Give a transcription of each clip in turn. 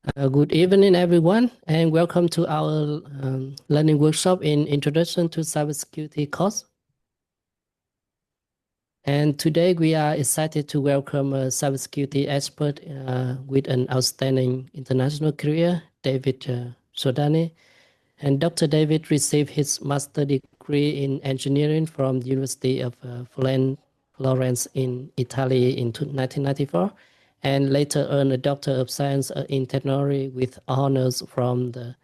Good evening, everyone, and welcome to our learning workshop in Introduction to Cybersecurity course. And today we are excited to welcome a cybersecurity expert with an outstanding international career, David Soldani. And Dr. David received his master's degree in engineering from the University of Florence in Italy in 1994, and later earned a Doctor of Science in Technology with honors from the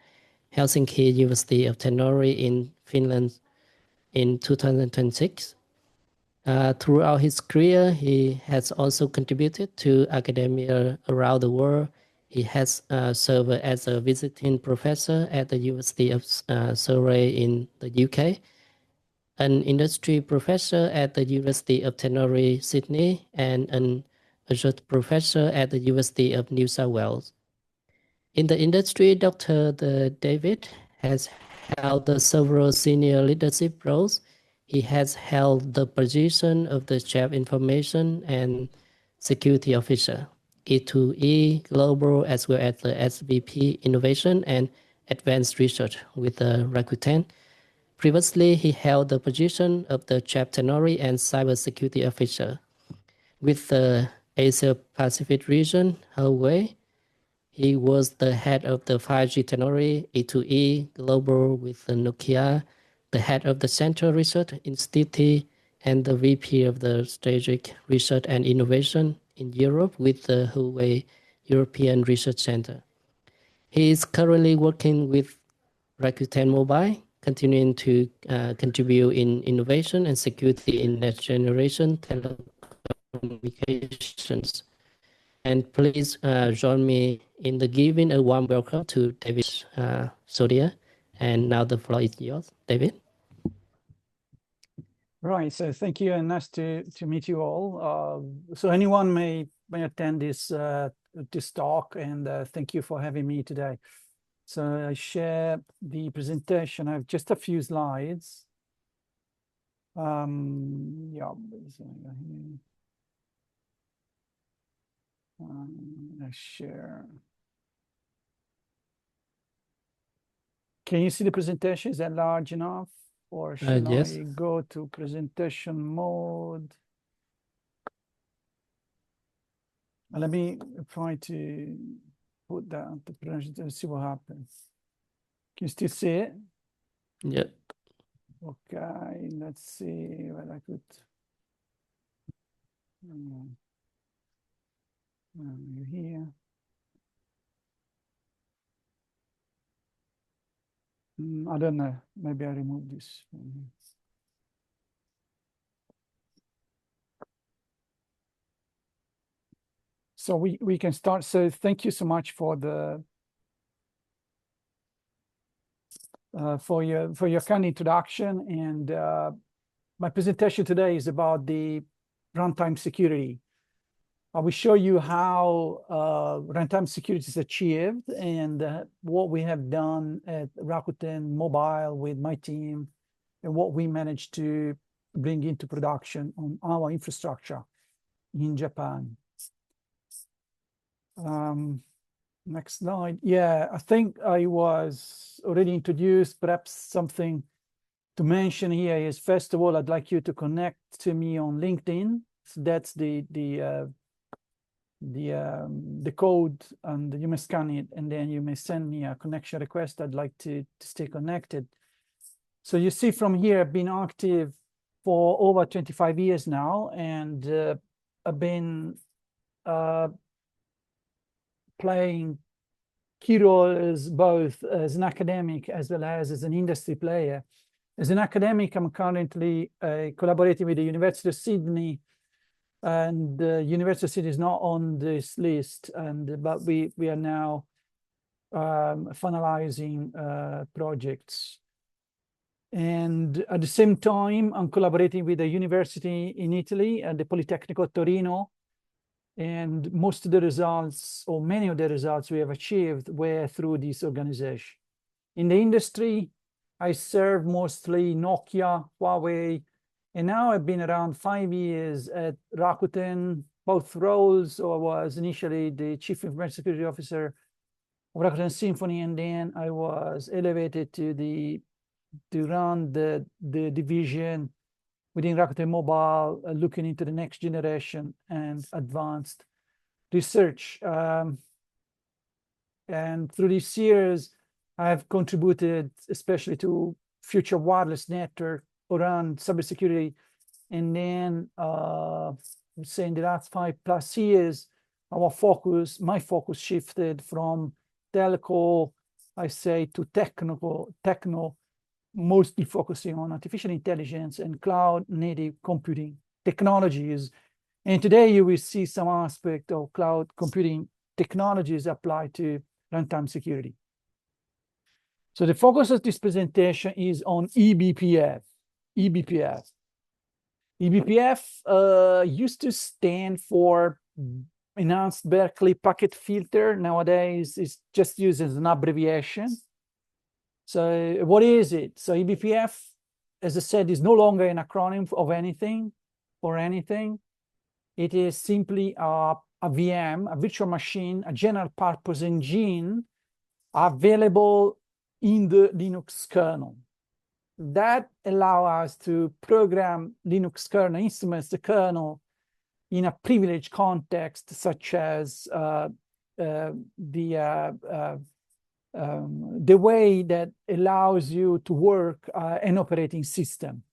Helsinki University of Technology in Finland in 2026. Throughout his career, he has also contributed to academia around the world. He has served as a visiting professor at the University of Surrey in the UK, an industry professor at the University of Technology, Sydney, and an adjunct professor at the University of New South Wales. In the industry, Dr. David has held several senior leadership roles. He has held the position of the Chief Information and Security Officer, E2E Global, as well as the SVP Innovation and Advanced Research with Rakuten. Previously, he held the position of the Chief Technology and Cybersecurity Officer with the Asia Pacific region, Huawei. He was the head of the 5G technology, E2E Global with the Nokia, the head of the Central Research Institute, and the VP of the Strategic Research and Innovation in Europe with the Huawei European Research Center. He is currently working with Rakuten Mobile, continuing to contribute in innovation and security in next generation telecommunications. And please join me in the giving a warm welcome to David Sodia. And now the floor is yours, David. Right, so thank you and nice to meet you all. So anyone may attend this talk, and thank you for having me today. So I share the presentation. I have just a few slides. Yeah, I share. Can you see the presentation? Is that large enough? Or should yes. I go to presentation mode? Let me try to put that the presentation and see what happens. Can you still see it? Yeah. Okay, let's see what I could. Here. I don't know. Maybe I remove this. So we can start. So thank you so much for the for your kind introduction. And my presentation today is about the runtime security. I will show you how runtime security is achieved and what we have done at Rakuten Mobile with my team and what we managed to bring into production on our infrastructure in Japan. Next slide. Yeah, I think I was already introduced. Perhaps something to mention here is, first of all, I'd like you to connect to me on LinkedIn. So that's the code, and you may scan it, and then you may send me a connection request. I'd like to stay connected. So you see from here, I've been active for over 25 years now, and I've been playing key roles both as an academic as well as an industry player. As an academic, I'm currently collaborating with the University of Sydney, and the University of Sydney is not on this list, but we are now finalizing projects. And at the same time, I'm collaborating with a university in Italy, at the Politecnico Torino. And most of the results, or many of the results we have achieved, were through this organization. In the industry, I serve mostly Nokia, Huawei, and now I've been around 5 years at Rakuten, both roles. So I was initially the Chief Information Security Officer Rakuten Symphony, and then I was elevated to run the division within Rakuten Mobile, looking into the next generation and advanced research. And through these years, I've contributed especially to future wireless network around cybersecurity. And then say in the last 5+ years, my focus shifted from telco, I say, to techno, mostly focusing on artificial intelligence and cloud native computing technologies. And today you will see some aspect of cloud computing technologies applied to runtime security. So the focus of this presentation is on eBPF. eBPF used to stand for Enhanced Berkeley Packet Filter. Nowadays, it's just used as an abbreviation. So what is it? So eBPF, as I said, is no longer an acronym of anything or anything. It is simply a VM, a virtual machine, a general purpose engine available in the Linux kernel. That allows us to program Linux kernel instruments, the kernel, in a privileged context, such as the way that allows you to work an operating system.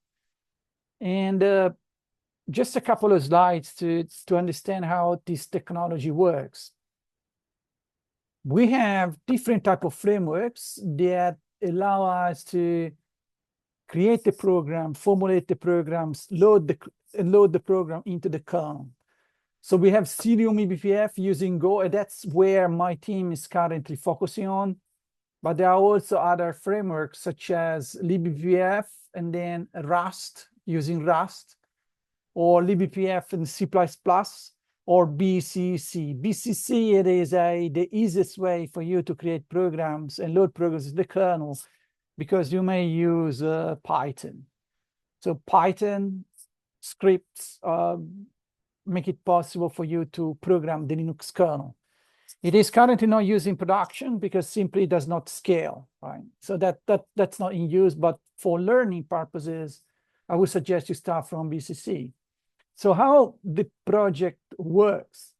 And just a couple of slides to understand how this technology works. We have different type of frameworks that allow us to create the program, formulate the programs, load the program into the kernel. So we have Cilium eBPF using Go, and that's where my team is currently focusing on. But there are also other frameworks such as libBPF and then Rust, using Rust, or libBPF in C++, or BCC. BCC, it is the easiest way for you to create programs and load programs in the kernel, because you may use Python. So Python scripts make it possible for you to program the Linux kernel. It is currently not used in production because simply does not scale, right? So that's not in use, but for learning purposes, I would suggest you start from BCC. So how the project works?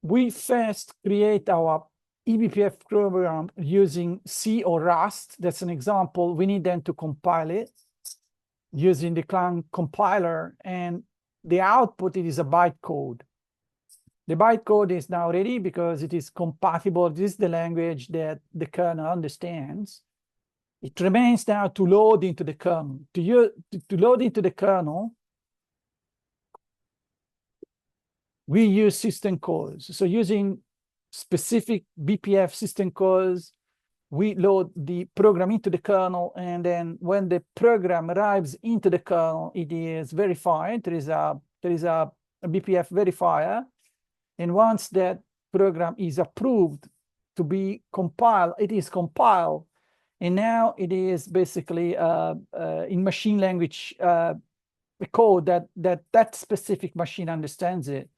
We first create our eBPF program using C or Rust. That's an example. We need then to compile it using the Clang compiler, and the output, it is a bytecode. The bytecode is now ready because it is compatible. This is the language that the kernel understands. It remains now to load into the kernel. To load into the kernel, we use system calls. So using specific BPF system calls, we load the program into the kernel, and then when the program arrives into the kernel, it is verified. There is a BPF verifier, and once that program is approved to be compiled, it is compiled, and now it is basically in machine language code that specific machine understands it.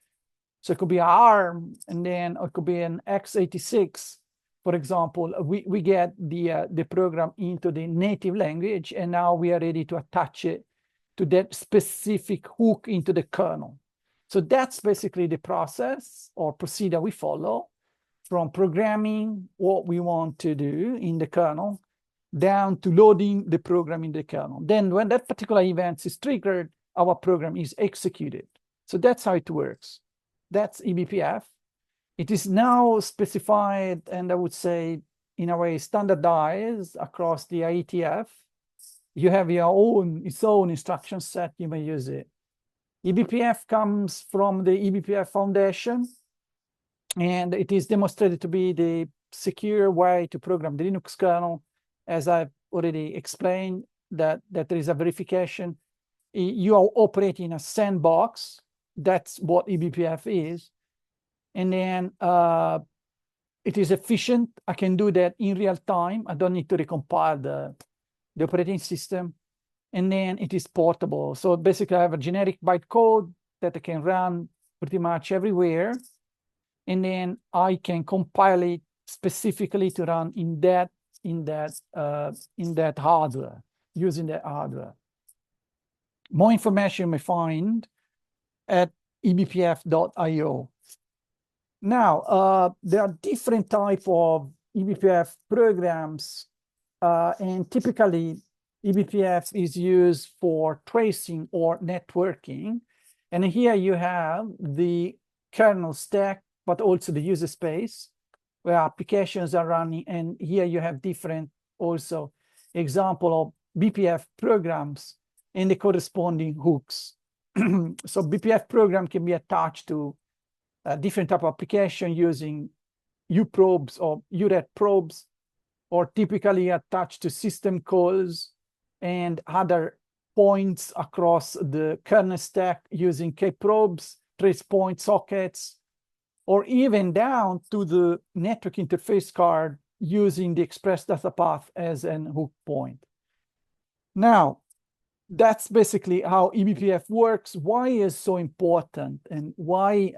So it could be ARM, and then it could be an x86. For example, we get the program into the native language, and now we are ready to attach it to that specific hook into the kernel. So that's basically the process or procedure we follow, from programming what we want to do in the kernel down to loading the program in the kernel. Then when that particular event is triggered, our program is executed. So that's how it works. That's eBPF. It is now specified, and I would say, in a way, standardized across the IETF. You have its own instruction set, you may use it. eBPF comes from the eBPF Foundation, and it is demonstrated to be the secure way to program the Linux kernel. As I've already explained, that there is a verification. You are operating a sandbox. That's what eBPF is. And then it is efficient. I can do that in real time. I don't need to recompile the operating system. And then it is portable. So basically I have a generic bytecode that I can run pretty much everywhere. and then I can compile it specifically to run in that hardware, using that hardware. More information you may find at eBPF.io. Now, there are different types of eBPF programs, and typically eBPF is used for tracing or networking. And here you have the kernel stack, but also the user space where applications are running. And here you have different also example of BPF programs and the corresponding hooks. So BPF program can be attached to a different type of application using uprobes or URET probes, or typically attached to system calls and other points across the kernel stack using kprobes, trace point sockets, or even down to the network interface card using the express data path as an hook point. Now, that's basically how eBPF works. Why is so important, and why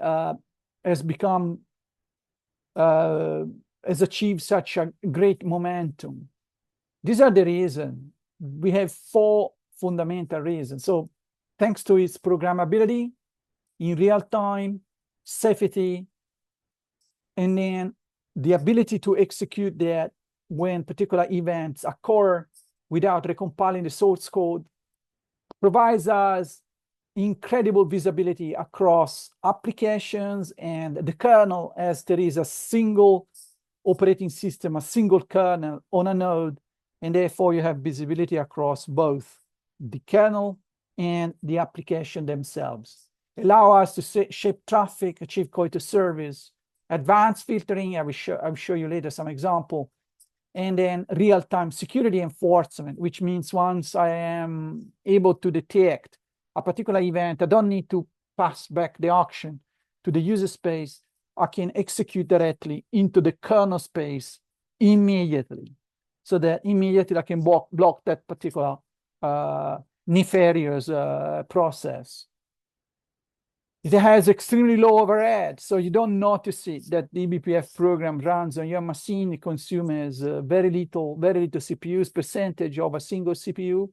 has become has achieved such a great momentum? These are the reasons. We have 4 fundamental reasons. So thanks to its programmability, in real time, safety, and then the ability to execute that when particular events occur without recompiling the source code, provides us incredible visibility across applications and the kernel, as there is a single operating system, a single kernel on a node, and therefore you have visibility across both the kernel and the application themselves. Allow us to shape traffic, achieve quality of service, advanced filtering. I will show you later some example, and then real-time security enforcement, which means once I am able to detect a particular event, I don't need to pass back the action to the user space. I can execute directly into the kernel space immediately, so that immediately I can block that particular nefarious process. It has extremely low overhead, so you don't notice it that the eBPF program runs on your machine. It consumes very little CPUs, percentage of a single CPU.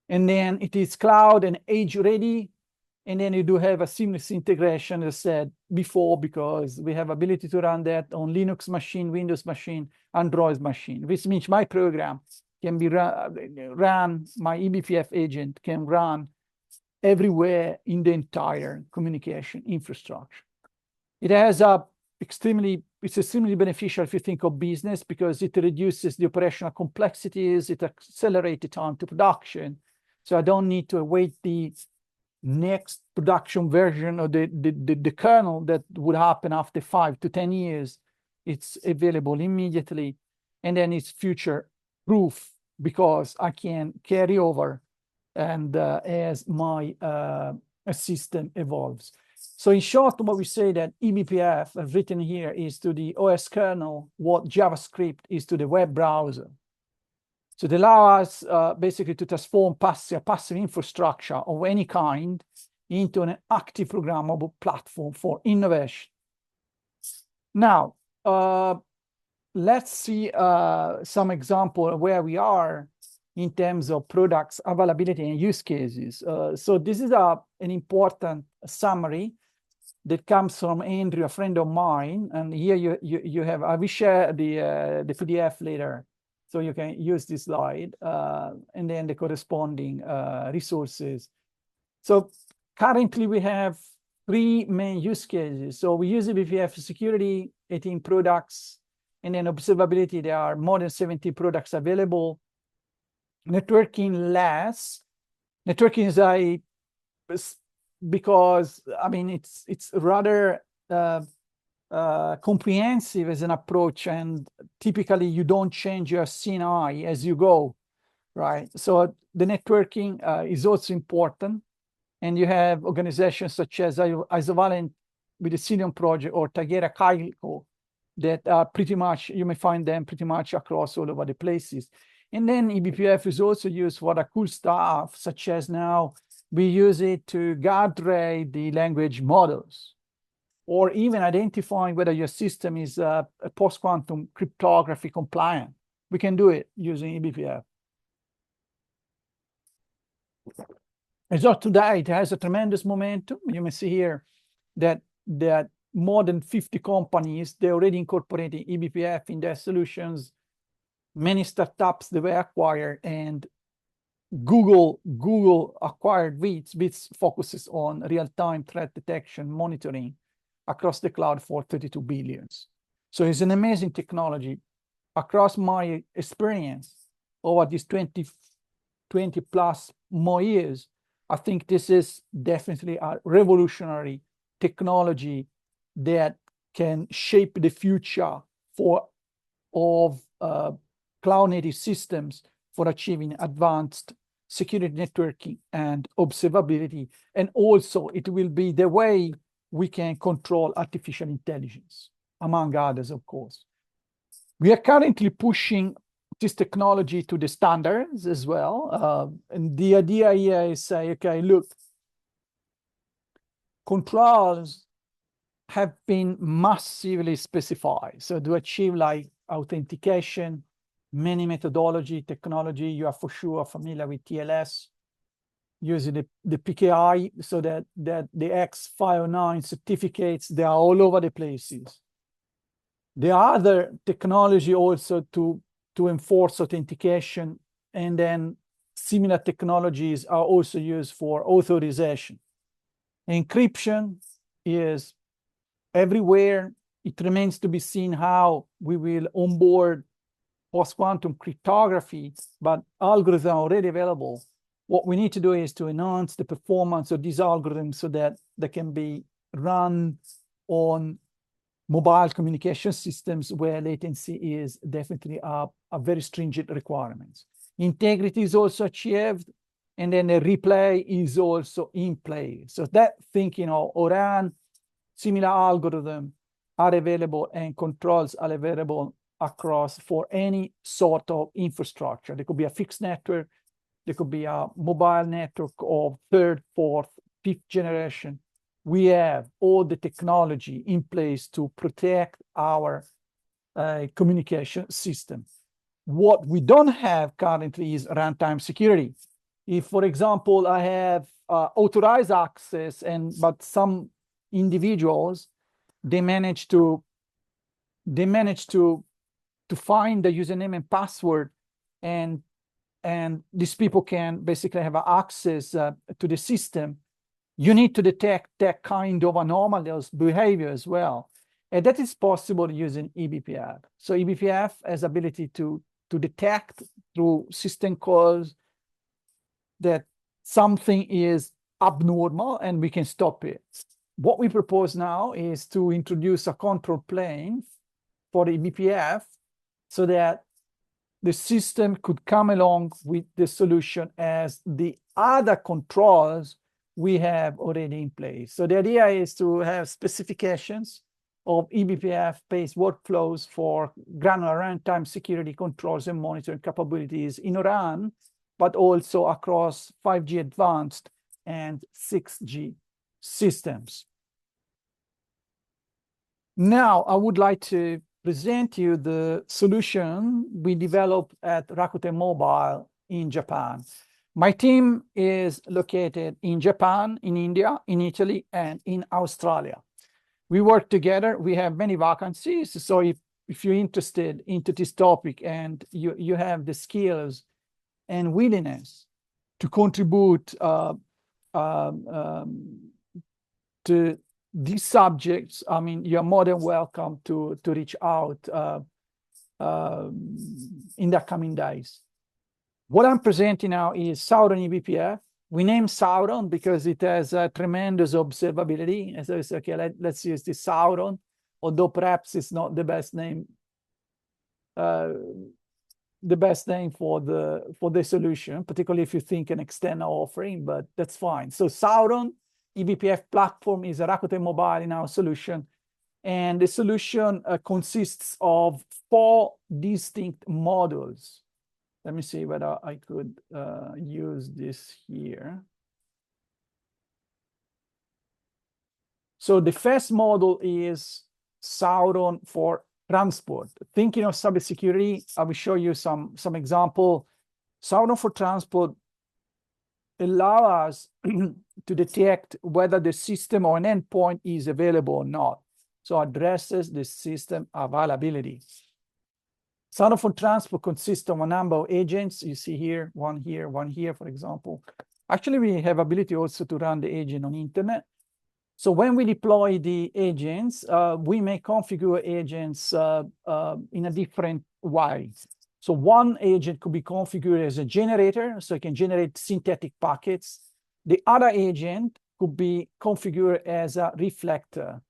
And then it is cloud and edge ready. And then you do have a seamless integration, as I said before, because we have ability to run that on Linux machine, Windows machine, Android machine, which means my program can be run, my eBPF agent can run everywhere in the entire communication infrastructure. It has it's extremely beneficial if you think of business, because it reduces the operational complexities, it accelerates the time to production. So I don't need to await the next production version of the kernel that would happen after 5 to 10 years. It's available immediately, and then it's future proof because I can carry over and as my system evolves. So in short, what we say that eBPF, as written here, is to the OS kernel what JavaScript is to the web browser. So it allows us basically to transform passive infrastructure of any kind into an active programmable platform for innovation. Now, let's see some example where we are in terms of products availability and use cases. So this is an important summary that comes from Andrew, a friend of mine. And here you have, I will share the PDF later, so you can use this slide and then the corresponding resources. So currently we have 3 main use cases. So we use eBPF for security, 18 products, and then observability, there are more than 70 products available. Networking less. Networking is because I mean it's rather comprehensive as an approach, and typically you don't change your CNI as you go, right? So the networking is also important, and you have organizations such as Isovalent with the Cilium project or Tagera Kaiko that are pretty much, you may find them pretty much across all over the places. And then eBPF is also used for the cool stuff, such as now we use it to guardrail the language models, or even identifying whether your system is a post-quantum cryptography compliant. We can do it using eBPF. As of today, it has a tremendous momentum. You may see here that more than 50 companies, they already incorporating eBPF in their solutions. Many startups they were acquired, and Google acquired Bits. Bits focuses on real-time threat detection monitoring across the cloud for 32 billion. So it's an amazing technology. Across my experience over these 20 plus more years, I think this is definitely a revolutionary technology that can shape the future of cloud-native systems for achieving advanced security networking and observability. And also it will be the way we can control artificial intelligence, among others, of course. We are currently pushing this technology to the standards as well. And the idea here is say, okay, look, controls have been massively specified. So to achieve like authentication, many methodology, technology, you are for sure familiar with TLS, using the PKI, so that the X509 certificates, they are all over the places. There are other technology also to enforce authentication, and then similar technologies are also used for authorization. Encryption is everywhere. It remains to be seen how we will onboard post-quantum cryptography, but algorithms are already available. What we need to do is to enhance the performance of these algorithms so that they can be run on mobile communication systems where latency is definitely a very stringent requirement. Integrity is also achieved, and then the replay is also in play. So that thinking of ORAN, similar algorithm are available, and controls are available across for any sort of infrastructure. There could be a fixed network, there could be a mobile network of third, fourth, fifth generation. We have all the technology in place to protect our communication system. What we don't have currently is runtime security. If, for example, I have authorized access, but some individuals, they manage to find the username and password, and these people can basically have access to the system. You need to detect that kind of anomalous behavior as well. And that is possible using eBPF. So eBPF has ability to detect through system calls that something is abnormal, and we can stop it. What we propose now is to introduce a control plane for eBPF so that the system could come along with the solution as the other controls we have already in place. So the idea is to have specifications of eBPF-based workflows for granular runtime security controls and monitoring capabilities in ORAN, but also across 5G advanced and 6G systems. Now, I would like to present you the solution we developed at Rakuten Mobile in Japan. My team is located in Japan, in India, in Italy, and in Australia. We work together. We have many vacancies. So if you're interested into this topic and you have the skills and willingness to contribute to these subjects, I mean, you're more than welcome to reach out in the coming days. What I'm presenting now is Sauron eBPF. We named Sauron because it has a tremendous observability. And so it's okay, let's use this Sauron, although perhaps it's not the best name for the solution, particularly if you think an external offering, but that's fine. So Sauron eBPF platform is a Rakuten Mobile in our solution. And the solution consists of 4 distinct modules. Let me see whether I could use this here. So the first model is Sauron for transport. Thinking of cybersecurity, I will show you some example. Sauron for transport allow us to detect whether the system or an endpoint is available or not. So addresses the system availability. Sauron for transport consists of a number of agents. You see here, one here, for example. Actually, we have ability also to run the agent on internet. So when we deploy the agents, we may configure agents in a different way. So one agent could be configured as a generator, so it can generate synthetic packets. The other agent could be configured as a reflector.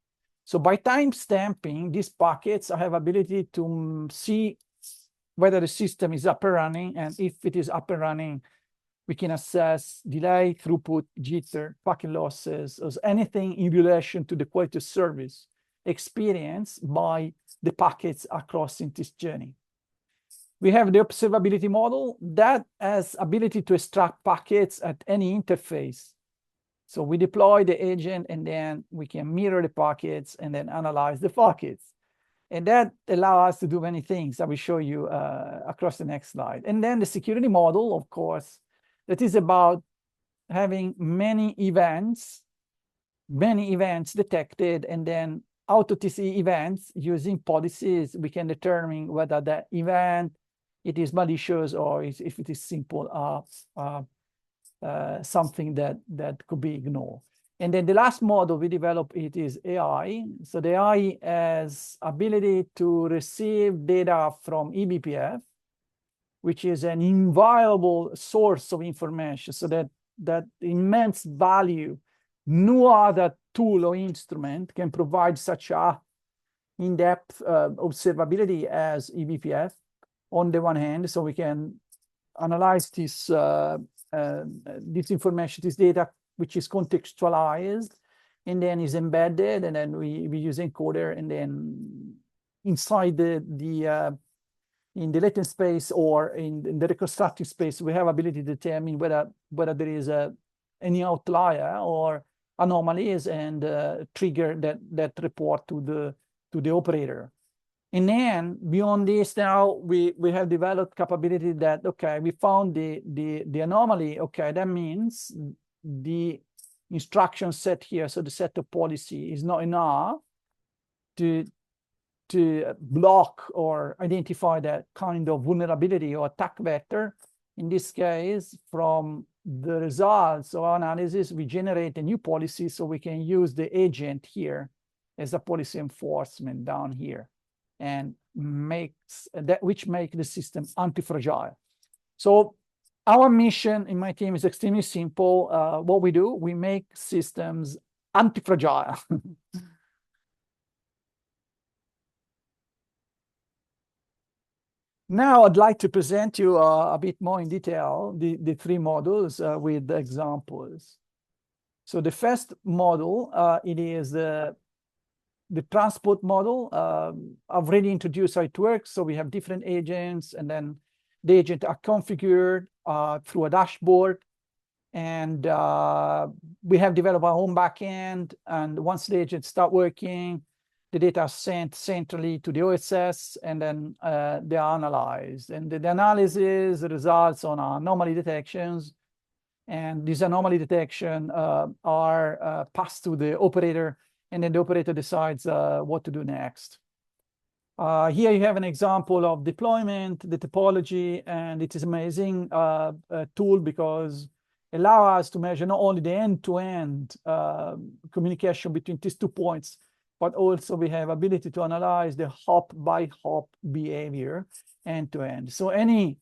So by timestamping these packets, I have ability to see whether the system is up and running, and if it is up and running, we can assess delay, throughput, jitter, packet losses, or anything in relation to the quality of service experienced by the packets across in this journey. We have the observability model that has ability to extract packets at any interface. So we deploy the agent and then we can mirror the packets and then analyze the packets. And that allows us to do many things. I will show you across the next slide. And then the security model, of course, that is about having many events detected, and then out of these events, using policies, we can determine whether that event, it is malicious or if it is simple, something that could be ignored. And then the last model we develop, it is AI. So the AI has ability to receive data from eBPF, which is an inviolable source of information, so that immense value. No other tool or instrument can provide such a in-depth observability as eBPF on the one hand, so we can analyze this information, this data, which is contextualized, and then is embedded, and then we use encoder, and then inside in the latent space or in the reconstructive space, we have ability to determine whether there is any outlier or anomalies, and trigger that report to the operator. And then beyond this, now we have developed capability that, okay, we found the anomaly. Okay, that means the instruction set here, so the set of policy is not enough to block or identify that kind of vulnerability or attack vector. In this case, from the results of our analysis, we generate a new policy, so we can use the agent here as a policy enforcement down here, and makes that, which make the system anti-fragile. So our mission in my team is extremely simple. What we do, we make systems anti-fragile. Now I'd like to present you a bit more in detail the three models with the examples. So the first model, it is the transport model. I've already introduced how it works. So we have different agents, and then the agents are configured through a dashboard, and we have developed our own backend. And once the agents start working, the data are sent centrally to the OSS, and then they are analyzed. And the analysis results on anomaly detections. And these anomaly detection are passed to the operator, and then the operator decides what to do next. Here you have an example of deployment, the topology, and it is amazing tool because it allows us to measure not only the end-to-end communication between these 2 points, but also we have ability to analyze the hop by hop behavior end-to-end. So any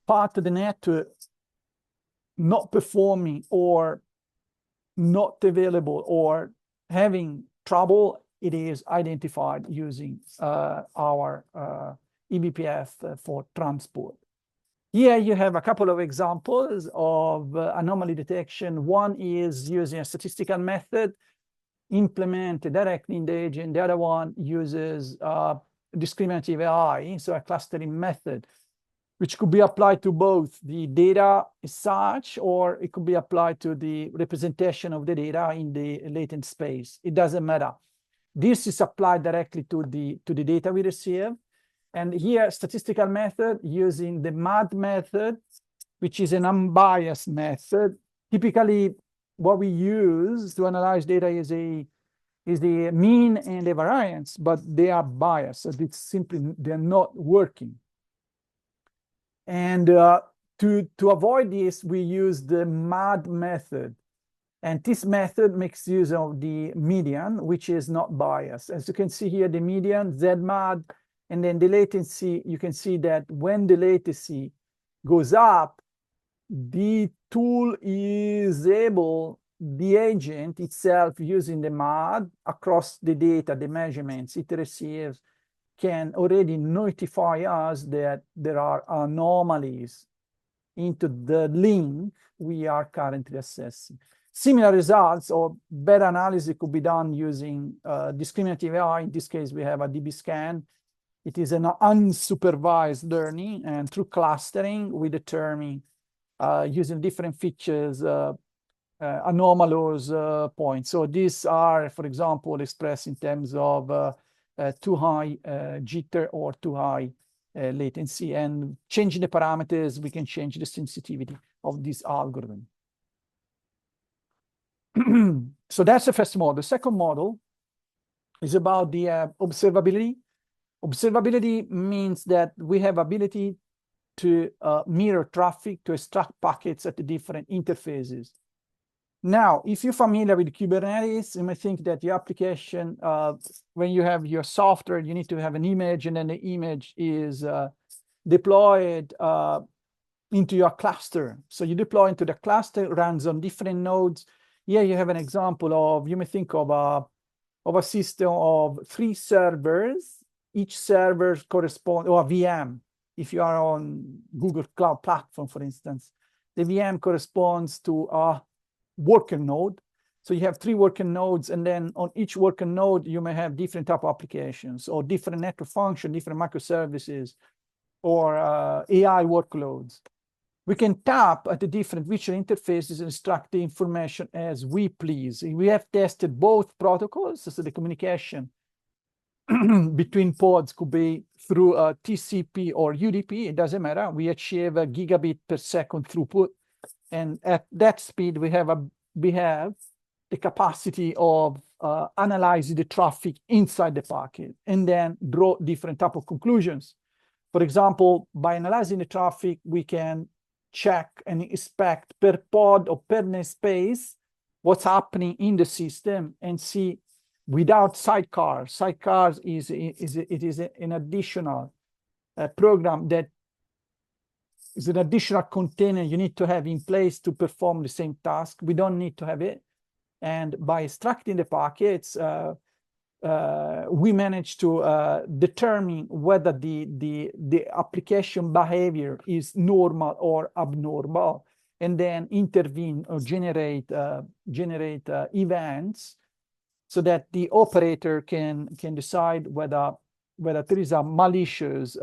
part of the network not performing or not available or having trouble, it is identified using our eBPF for transport. Here you have a couple of examples of anomaly detection. One is using a statistical method implemented directly in the agent. The other one uses discriminative AI, so a clustering method. which could be applied to both the data as such, or it could be applied to the representation of the data in the latent space. It doesn't matter. This is applied directly to the data we receive. And here, statistical method using the MAD method, which is an unbiased method. Typically, what we use to analyze data is the mean and the variance, but they are biased. So it's simply, they're not working. And to avoid this, we use the MAD method. And this method makes use of the median, which is not biased. As you can see here, the median, ZMAD, and then the latency, you can see that when the latency goes up, the tool is able, the agent itself using the MAD across the data, the measurements it receives, can already notify us that there are anomalies into the link we are currently assessing. Similar results or better analysis could be done using discriminative AI. In this case, we have a DB scan. It is an unsupervised learning, and through clustering, we determine using different features, anomalous points. So these are, for example, expressed in terms of too high jitter or too high latency. And changing the parameters, we can change the sensitivity of this algorithm. So that's the first model. The second model is about the observability. Observability means that we have ability to mirror traffic, to extract packets at the different interfaces. Now, if you're familiar with Kubernetes, you may think that your application, when you have your software, you need to have an image, and then the image is deployed into your cluster. So you deploy into the cluster, runs on different nodes. Here you have an example of, you may think of a system of 3 servers. Each server corresponds, or a VM. If you are on Google Cloud Platform, for instance, the VM corresponds to a worker node. So you have 3 worker nodes, and then on each worker node, you may have different type of applications or different network function, different microservices, or AI workloads. We can tap at the different visual interfaces and extract the information as we please. We have tested both protocols, so the communication between pods could be through TCP or UDP, it doesn't matter. We achieve a gigabit per second throughput. And at that speed, we have the capacity of analyzing the traffic inside the packet and then draw different type of conclusions. For example, by analyzing the traffic, we can check and inspect per pod or per namespace what's happening in the system and see without sidecars. Sidecars is an additional program that is an additional container you need to have in place to perform the same task. We don't need to have it. And by extracting the packets, we manage to determine whether the application behavior is normal or abnormal, and then intervene or generate events so that the operator can decide whether there is a malicious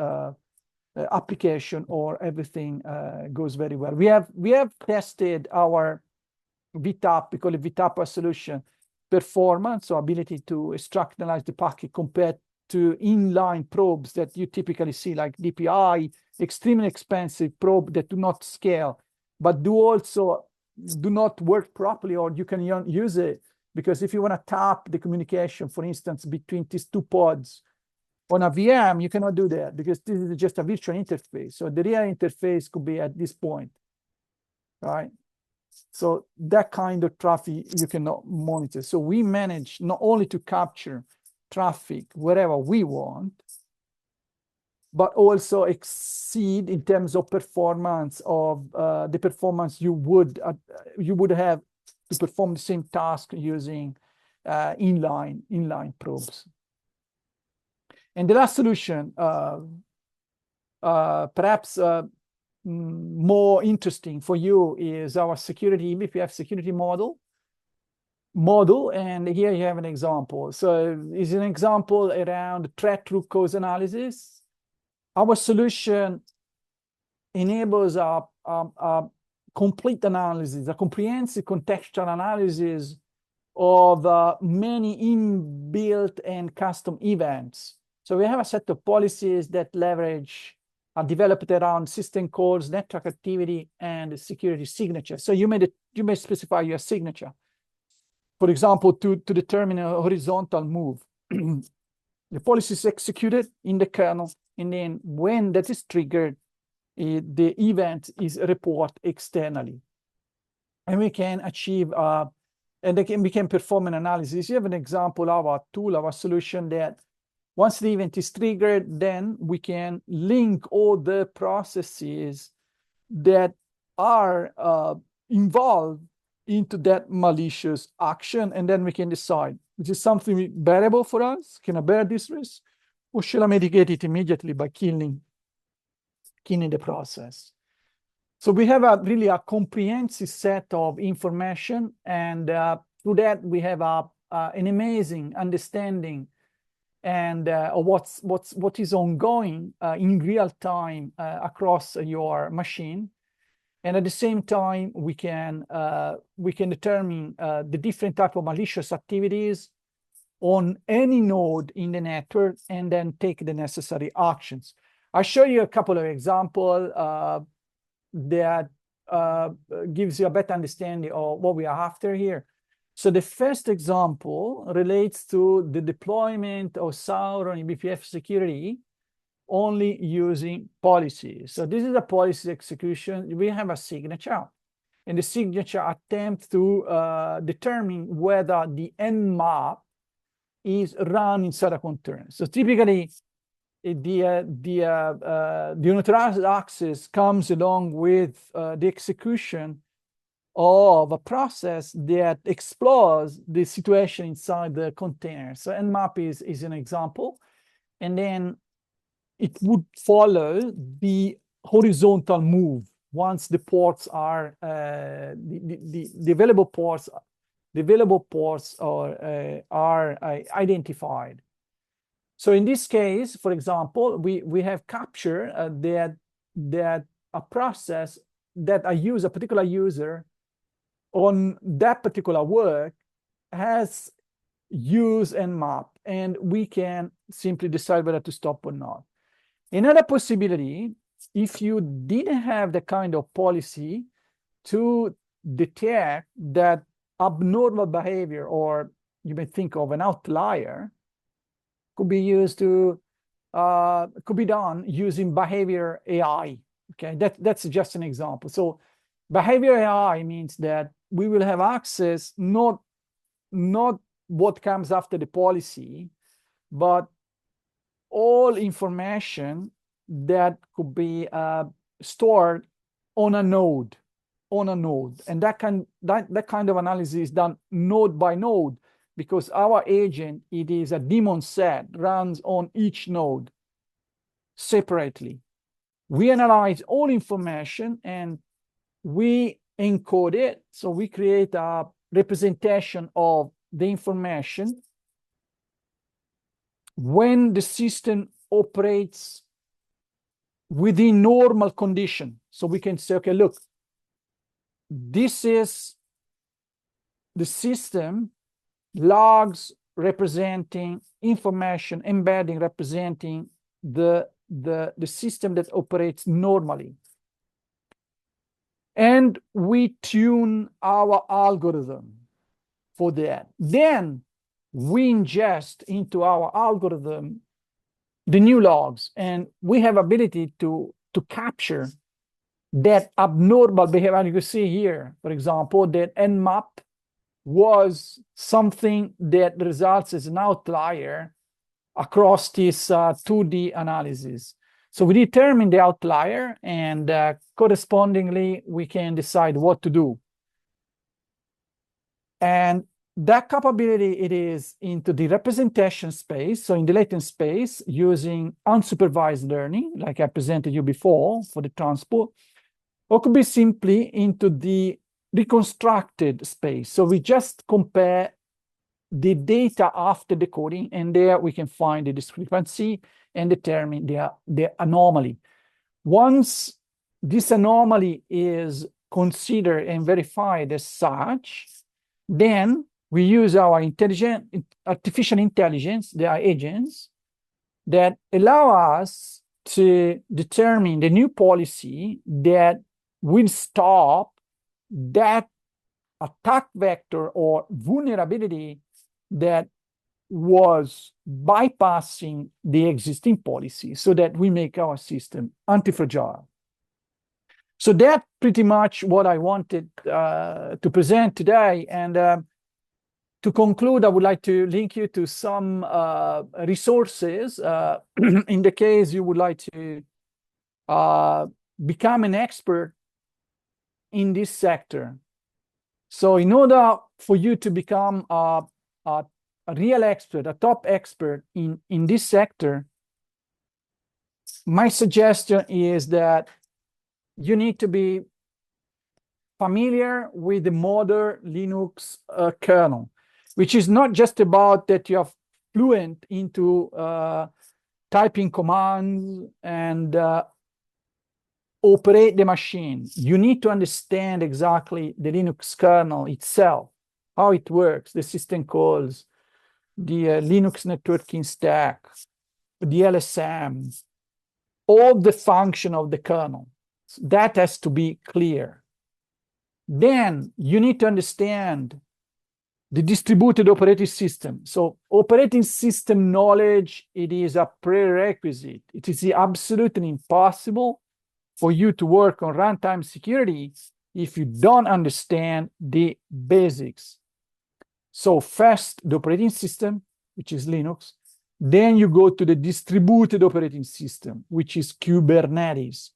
application or everything goes very well. We have tested our VTAP, we call it VTAP solution, performance, so ability to extract and analyze the packet compared to inline probes that you typically see, like DPI, extremely expensive probe that do not scale, but do not work properly, or you can use it. Because if you want to tap the communication, for instance, between these 2 pods on a VM, you cannot do that because this is just a virtual interface. So the real interface could be at this point, right? So that kind of traffic you cannot monitor. So we manage not only to capture traffic wherever we want, but also exceed in terms of performance of the performance you would have to perform the same task using inline probes. And the last solution, perhaps more interesting for you, is our security eBPF security model. And here you have an example. So it's an example around threat root cause analysis. Our solution enables a complete analysis, a comprehensive contextual analysis of many inbuilt and custom events. So we have a set of policies that leverage are developed around system calls, network activity, and security signature. So you may specify your signature, for example, to determine a horizontal move. The policy is executed in the kernel, and then when that is triggered, the event is reported externally. And we can achieve, we can perform an analysis. You have an example of our tool, our solution that once the event is triggered, then we can link all the processes that are involved into that malicious action, and then we can decide, is this something bearable for us? Can I bear this risk? Or should I mitigate it immediately by killing the process? So we have really a comprehensive set of information, and through that we have an amazing understanding and of what is ongoing in real time across your machine. And at the same time, we can determine the different type of malicious activities on any node in the network, and then take the necessary actions. I'll show you a couple of examples that gives you a better understanding of what we are after here. So the first example relates to the deployment of Sauron eBPF security only using policies. So this is a policy execution. We have a signature, and the signature attempts to determine whether the nmap is run inside a container. So typically, the unauthorized access comes along with the execution of a process that explores the situation inside the container. So nmap is an example, and then it would follow the horizontal move once the ports are the available ports are identified. So in this case, for example, we have captured that a process that a particular user on that particular work has used nmap, and we can simply decide whether to stop or not. Another possibility, if you didn't have the kind of policy to detect that abnormal behavior, or you may think of an outlier, could be used to could be done using behavior AI. Okay, that's just an example. So behavior AI means that we will have access not what comes after the policy, but all information that could be stored on a node, and that kind of analysis is done node by node, because our agent, it is a daemon set, runs on each node separately. We analyze all information and we encode it. So we create a representation of the information when the system operates within normal condition. So we can say, okay, look, this is the system logs representing information, embedding representing the system that operates normally. And we tune our algorithm for that. Then we ingest into our algorithm the new logs, and we have ability to capture that abnormal behavior. You can see here, for example, that nmap was something that results as an outlier across this 2D analysis. So we determine the outlier, and correspondingly, we can decide what to do. And that capability, it is into the representation space, so in the latent space, using unsupervised learning, like I presented you before for the transport, or could be simply into the reconstructed space. So we just compare the data after decoding, and there we can find the discrepancy and determine the anomaly. Once this anomaly is considered and verified as such, then we use our artificial intelligence, the agents, that allow us to determine the new policy that will stop that attack vector or vulnerability that was bypassing the existing policy, so that we make our system anti-fragile. So that's pretty much what I wanted to present today. And to conclude, I would like to link you to some resources in the case you would like to become an expert in this sector. So in order for you to become a real expert, a top expert in this sector, my suggestion is that you need to be familiar with the modern Linux kernel, which is not just about that you are fluent into typing commands and operate the machine. You need to understand exactly the Linux kernel itself, how it works, the system calls, the Linux networking stack, the LSM, all the function of the kernel. That has to be clear. Then you need to understand the distributed operating system. So operating system knowledge, it is a prerequisite. It is absolutely impossible for you to work on runtime security if you don't understand the basics. So first, the operating system, which is Linux. Then you go to the distributed operating system, which is Kubernetes.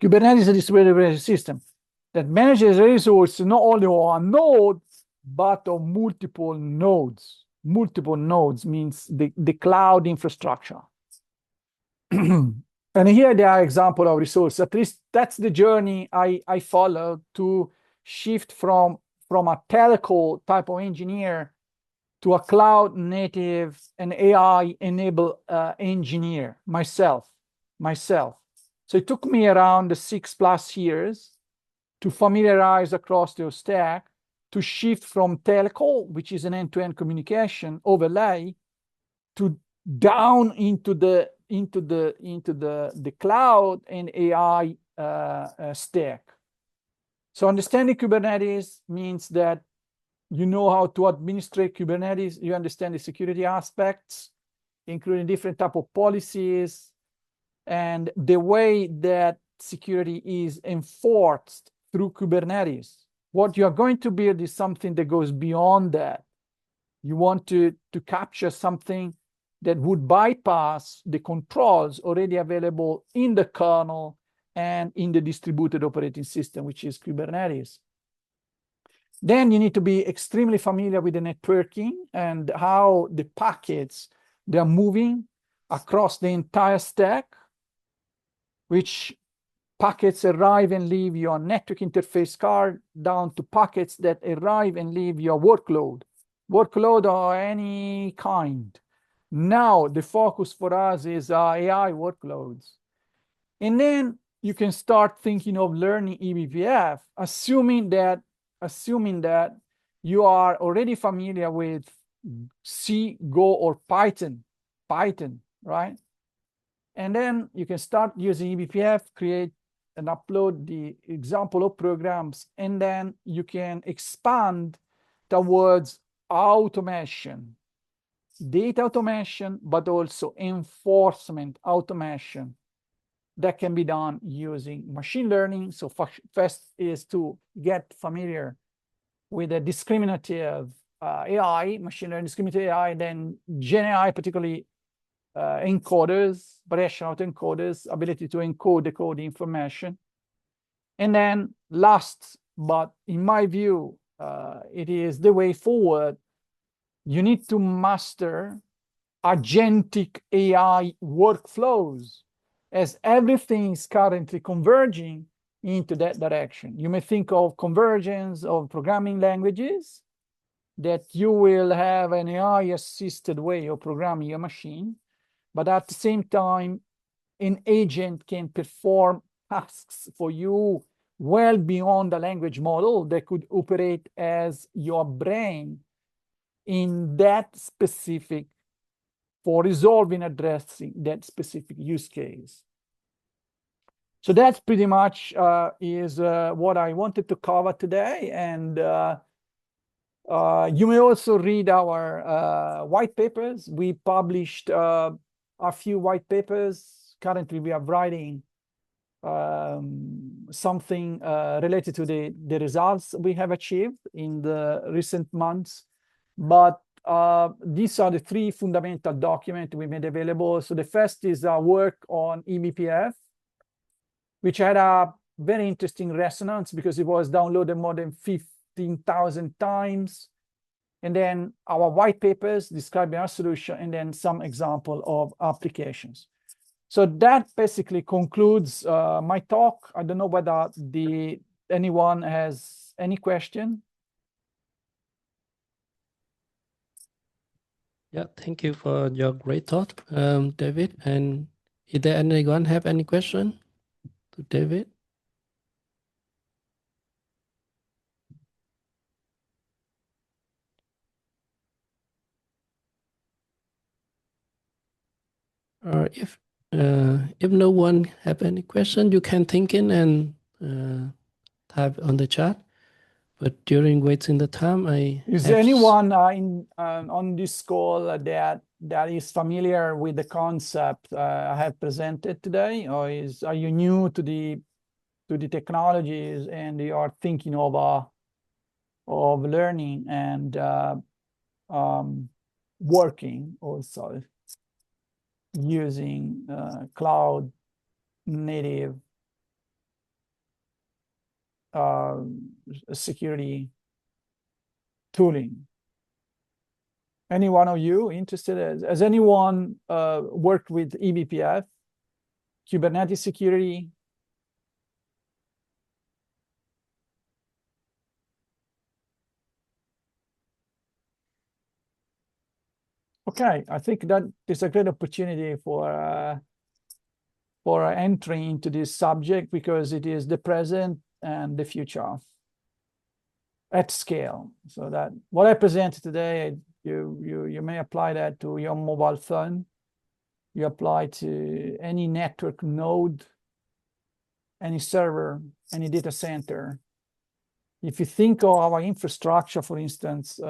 Kubernetes is a distributed operating system that manages resources not only on one node, but on multiple nodes. Multiple nodes means the cloud infrastructure. And here there are examples of resources. At least that's the journey I followed to shift from a telco type of engineer to a cloud native and AI enabled engineer myself. So it took me around 6+ years to familiarize across the stack, to shift from telco, which is an end-to-end communication overlay, to down into the cloud and AI stack. So understanding Kubernetes means that you know how to administrate Kubernetes, you understand the security aspects, including different type of policies, and the way that security is enforced through Kubernetes. What you are going to build is something that goes beyond that. You want to capture something that would bypass the controls already available in the kernel and in the distributed operating system, which is Kubernetes. Then you need to be extremely familiar with the networking and how the packets, they are moving across the entire stack, which packets arrive and leave your network interface card, down to packets that arrive and leave your workload of any kind. Now the focus for us is AI workloads. And then you can start thinking of learning eBPF, assuming that you are already familiar with C, Go, or Python, right? And then you can start using eBPF, create and upload the example of programs, and then you can expand towards automation, data automation, but also enforcement automation that can be done using machine learning. So first is to get familiar with the discriminative AI, machine learning discriminative AI, then Gen AI, particularly encoders, bidirectional encoders, ability to encode, decode information. And then last, but in my view, it is the way forward, you need to master agentic AI workflows, as everything is currently converging into that direction. You may think of convergence of programming languages, that you will have an AI-assisted way of programming your machine, but at the same time, an agent can perform tasks for you well beyond the language model that could operate as your brain in that specific, for resolving, addressing that specific use case. So that's pretty much is what I wanted to cover today. And you may also read our white papers. We published a few white papers. Currently, we are writing something related to the results we have achieved in the recent months. But these are the three fundamental documents we made available. So the first is our work on eBPF, which had a very interesting resonance because it was downloaded more than 15,000 times. And then our white papers describing our solution, and then some example of applications. So that basically concludes my talk. I don't know whether anyone has any question. Yeah, thank you for your great talk, David. And is there anyone have any question to David? Or if no one have any question, you can think in and type on the chat. But during waiting the time, is there anyone on this call that is familiar with the concept I have presented today, or are you new to the technologies and you are thinking of learning and working also using cloud native security tooling? Any one of you interested? Has anyone worked with eBPF, Kubernetes security? Okay, I think that is a great opportunity for entering into this subject because it is the present and the future at scale. So that what I presented today, you may apply that to your mobile phone. You apply to any network node, any server, any data center. If you think of our infrastructure, for instance,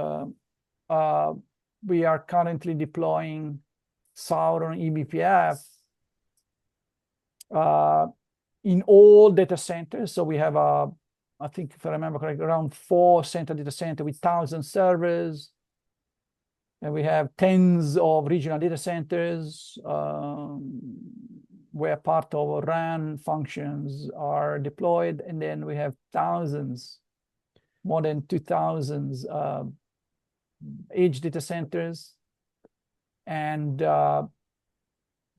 we are currently deploying Sauron eBPF in all data centers. So we have I think if I remember correctly, around 4 central data centers with 1,000 servers. And we have tens of regional data centers where part of RAN functions are deployed. And then we have thousands, more than 2,000 edge data centers. And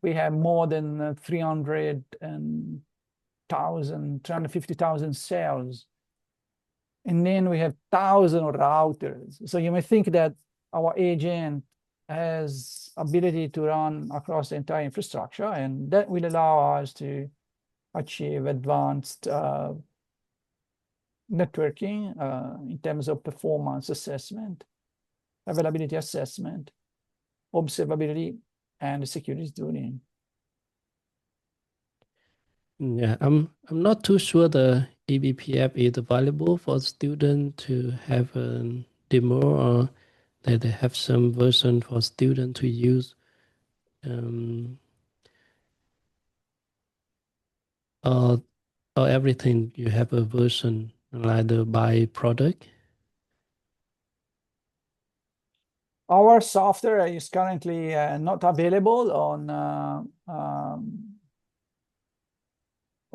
we have more than 350,000 cells. And then we have thousands of routers. So you may think that our agent has ability to run across the entire infrastructure, and that will allow us to achieve advanced networking in terms of performance assessment, availability assessment, observability, and security tuning. Yeah, I'm not too sure the eBPF is available for students to have a demo, or that they have some version for students to use. Or everything you have a version like the by product. Our software is currently not available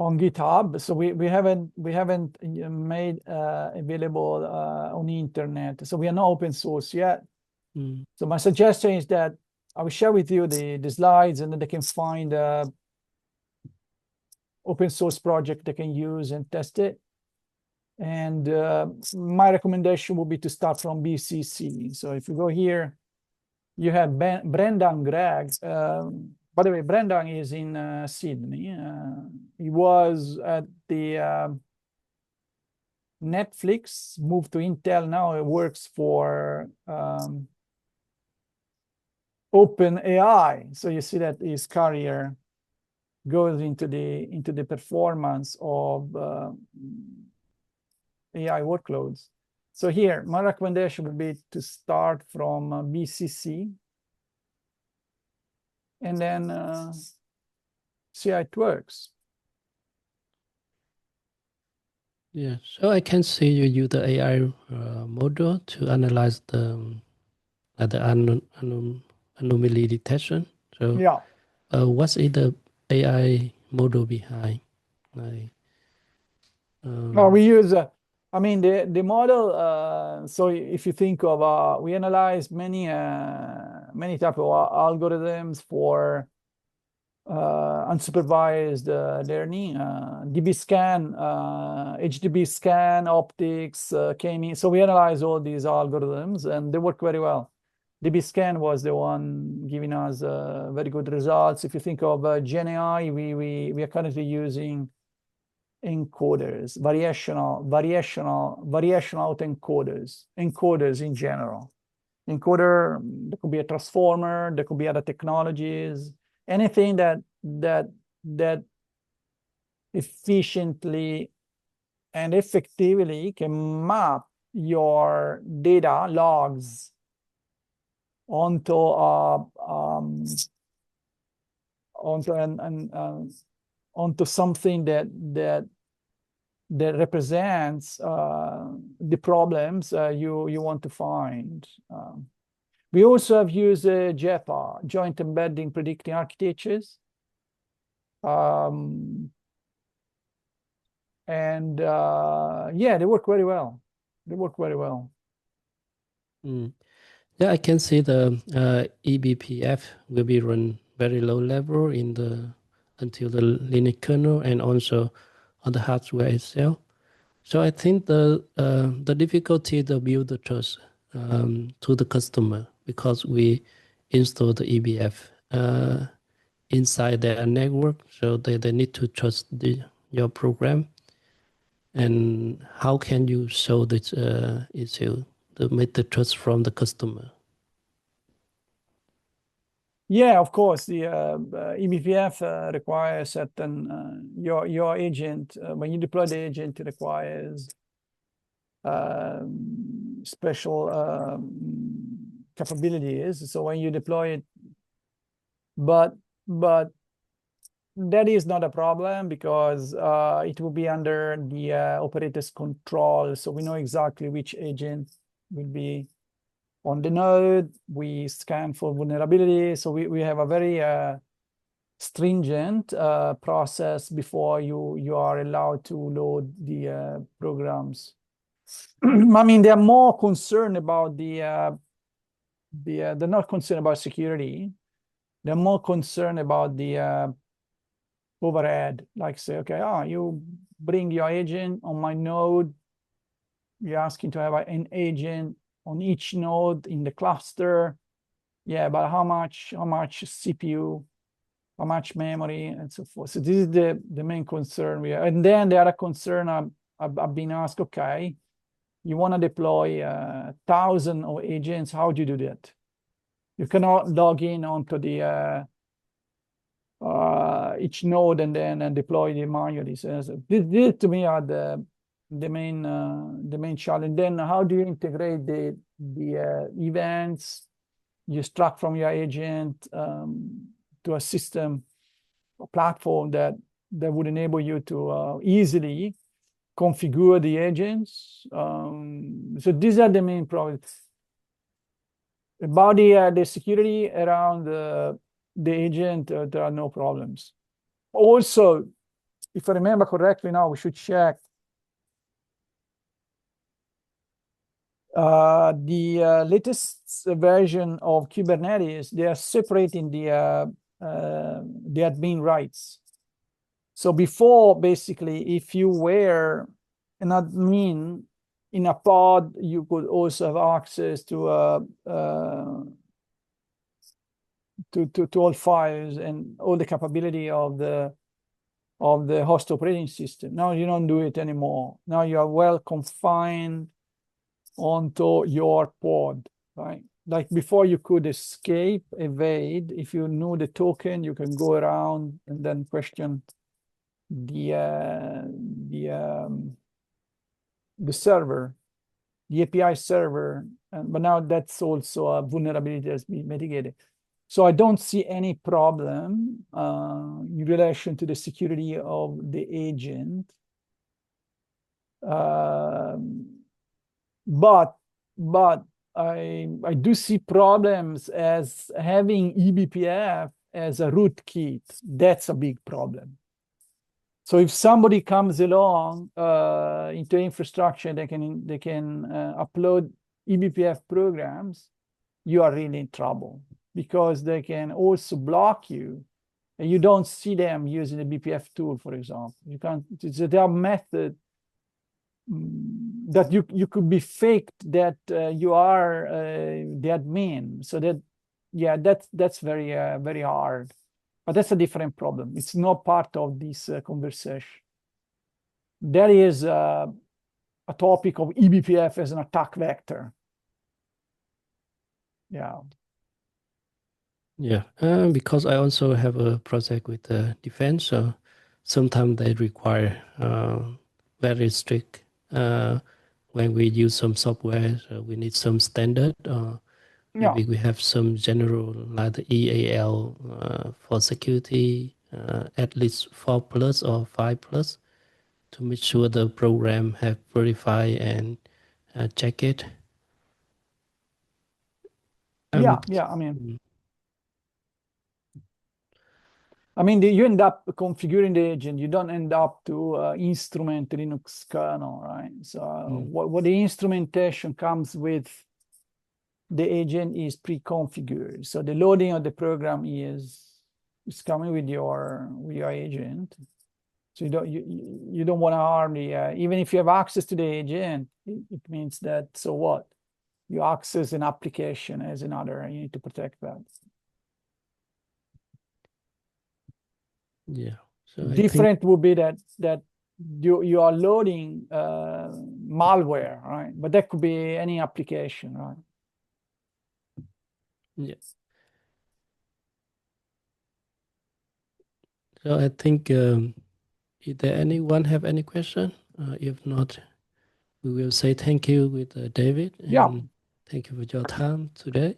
on GitHub, so we haven't made available on the internet. So we are not open source yet. So my suggestion is that I will share with you the slides, and then they can find open source project they can use and test it. And my recommendation would be to start from BCC. So if you go here, you have Brenda and Greg. by the way, Brendan is in Sydney. He was at the Netflix, moved to Intel. Now he works for OpenAI. So you see that his career goes into the performance of AI workloads. So here, my recommendation would be to start from BCC and then see how it works. Yeah, so I can see you use the AI model to analyze the anomaly detection. So Yeah. what is the AI model behind? Like, We use, I mean, the model. So if you think of, we analyze many type of algorithms for unsupervised learning, DB scan, HDB scan, optics, K-means. So we analyze all these algorithms, and they work very well. DB scan was the one giving us very good results. If you think of GenAI, we are currently using encoders, variational encoders in general. Encoder, there could be a transformer, there could be other technologies, anything that efficiently and effectively can map your data logs onto onto something that represents the problems you want to find. We also have used JEPA, Joint Embedding Predicting Architectures. Yeah, they work very well. They work very well. Yeah, I can see the eBPF will be run very low level in the until the Linux kernel and also on the hardware itself. So I think the difficulty to build the trust to the customer because we install the eBPF inside their network, so they need to trust your program. And how can you show this issue to make the trust from the customer? Yeah, of course, the eBPF requires certain your agent when you deploy the agent, it requires special capabilities. So when you deploy it, but that is not a problem because it will be under the operator's control. So we know exactly which agent will be on the node. We scan for vulnerability. So we have a very stringent process before you are allowed to load the programs. I mean, they're more concerned about they're not concerned about security. They're more concerned about the overhead, like say, okay, you bring your agent on my node. You're asking to have an agent on each node in the cluster. Yeah, but how much CPU, how much memory, and so forth. So this is the main concern we have. And then the other concern I've been asked, okay, you want to deploy 1,000 of agents. How do you do that? You cannot log in onto the each node and then deploy them manually. So this to me are the main challenge. Then how do you integrate the events you extract from your agent to a system, a platform that would enable you to easily configure the agents. So these are the main problems. About the security around the agent, there are no problems. Also, if I remember correctly now, we should check the latest version of Kubernetes. They are separating the admin rights. So before, basically, if you were an admin in a pod, you could also have access to to all files and all the capability of the host operating system. Now you don't do it anymore. Now you are well confined onto your pod, right? Like before, you could escape, evade. If you knew the token, you can go around and then question the server, the API server. But now that's also a vulnerability that's been mitigated. So I don't see any problem in relation to the security of the agent. But I do see problems as having eBPF as a rootkit. That's a big problem. So if somebody comes along into infrastructure, they can upload eBPF programs, you are really in trouble, because they can also block you, and you don't see them using the BPF tool, for example. You can't. There are methods that you could be faked that you are the admin. So that, yeah, that's very very hard. But that's a different problem. It's not part of this conversation. There is a topic of eBPF as an attack vector. Yeah. Yeah, because I also have a project with defense, so sometimes they require very strict when we use some software, so we need some standard. Maybe we have some general like the EAL for security, at least 4 plus or 5 plus, to make sure the program have verify and check it. Yeah, I mean, you end up configuring the agent. You don't end up to instrument Linux kernel, right? So what the instrumentation comes with the agent is pre-configured. So the loading of the program is coming with your agent. So you don't want to harm the even if you have access to the agent, it means that, so what? You access an application as another, and you need to protect that. Yeah. So different would be that you are loading malware, right? But that could be any application, right? Yes. So I think, is there anyone have any question? If not, we will say thank you with David. And Yeah. thank you for your time today.